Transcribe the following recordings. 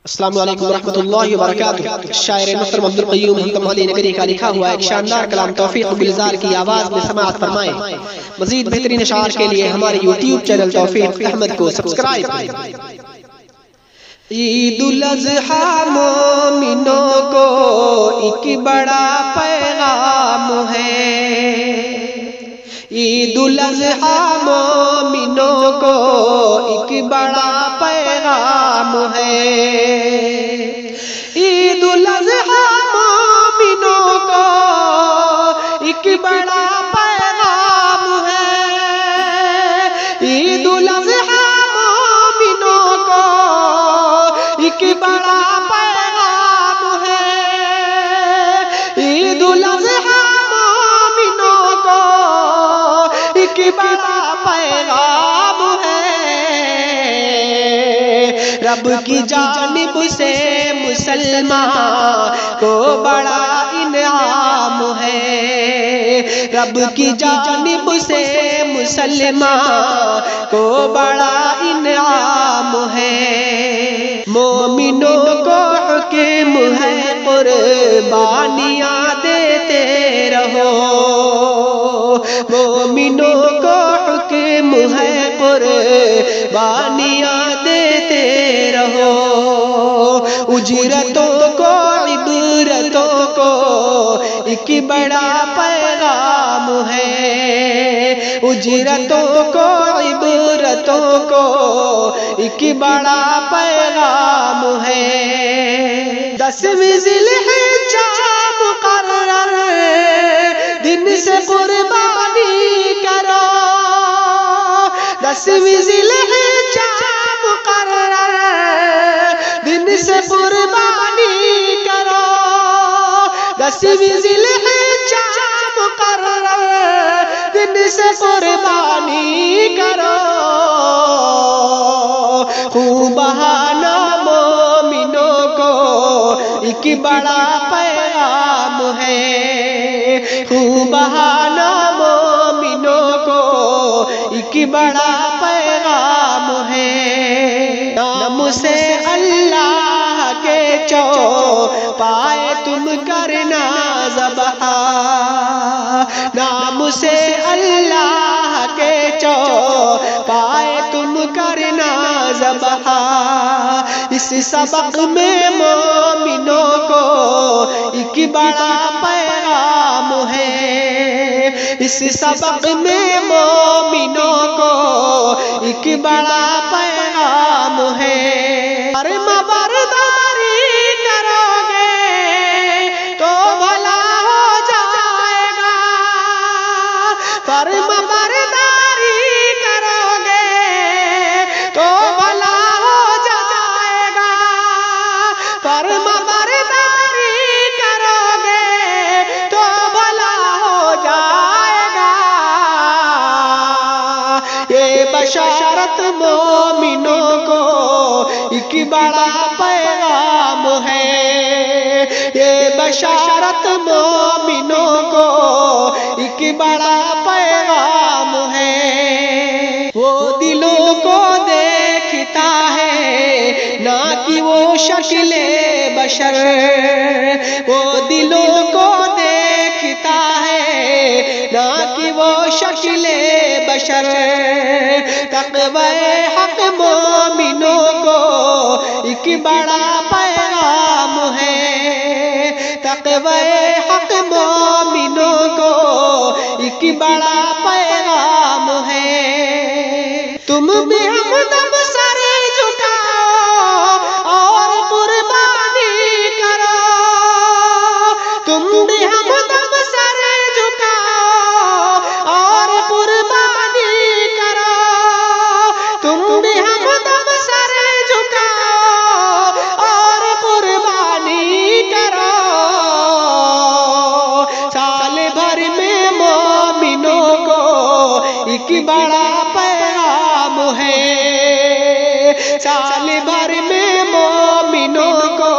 السلام علیکم ورحمۃ اللہ وبرکاتہ۔ شاعر محترم عبدالقیوم حکم علی نگری کا لکھا ہوا ایک شاندار کلام توفیق گلزار کی آواز میں سماعت فرمائیں۔ مزید بہترین اشعار کے لیے ہمارے یوٹیوب چینل توفیق احمد کو سبسکرائب کریں۔ عید الاضحیٰ مومنوں کو ایک بڑا پیغام ہے۔ عید الاضحیٰ مومنوں کو ایک بڑا پیغام ہے۔ عید الاضحیٰ مومنوں کو ایک بڑا پیغام ہے۔ عید الاضحیٰ مومنوں کو ایک بڑا پیغام ہے۔ عید الاضحیٰ مومنوں کو ایک بڑا پیغام ہے۔ رب کی جانب سے مسلمان کو بڑا انعام ہے۔ رب کی جانب سے مسلمان کو بڑا انعام ہے۔ مومنوں کو حکم ہے قربانیاں دیتے رہو۔ مومنوں کو حکم ہے قربانیاں دیتے رہو۔ اجرتوں کو عبرتوں کو ایک بڑا پیغام ہے۔ اجرتوں کو عبرتوں کو ایک بڑا پیغام ہے۔ 10ویں ذی الحجہ مقرر دن سے قربانی کرو۔ 10ویں ذی الحجہ مقرر دن سے قربانی کرو۔ 10ویں ذی الحجہ مقرر دن سے قربانی کرو۔ خون بہانا مومنوں کو ایک بڑا پیغام ہے۔ خون بہانا مومنوں کو ایک بڑا پیغام ہے۔ نام سے اللہ کے چوپائے تم کرنا ذبح۔ نام سے اللہ کے چوپائے تم کرنا ذبح۔ اس سبق میں مومنوں کو ایک بڑا پیغام ہے۔ اس سبق میں مومنوں کو ایک بڑا پیغام ہے۔ فرما برداری کرو گے تو بھلا ہو جائے گا۔ فرما برداری کرو گے تو بھلا ہو جائے گا۔ فرما برداری کرو گے تو بھلا ہو جائے گا۔ یہ بشارت مومنوں کو ایک بڑا پیغام ہے۔ یہ بشارت مومنوں کو ایک بڑا پیغام ہے۔ وہ دلوں کو دیکھتا ہے نہ کہ وہ شکل بشر۔ وہ دلوں کو دیکھتا ہے نہ کہ وہ شکل بشر۔ تقوی حق مومنوں کو ایک بڑا پیغام ہے۔ تقوی حق مومنوں کو ایک بڑا پیغام ہے۔ تم بھی ہمدم سر جھکاؤ اور قربانی کرو۔ تم بھی ہمدم سر جھکاؤ اور قربانی کرو۔ تم بھی ہمدم سر جھکاؤ اور قربانی کرو۔ سال بھر میں مومنوں کو ایک بڑا پیغام ہے۔ سال بھر میں مومنوں کو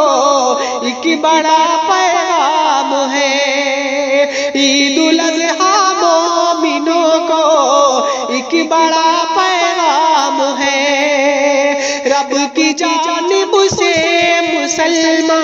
ایک بڑا پیغام ہے۔ عید الاضحیٰ مومنوں کو ایک بڑا پیغام ہے۔ رب کی جانب سے سلمان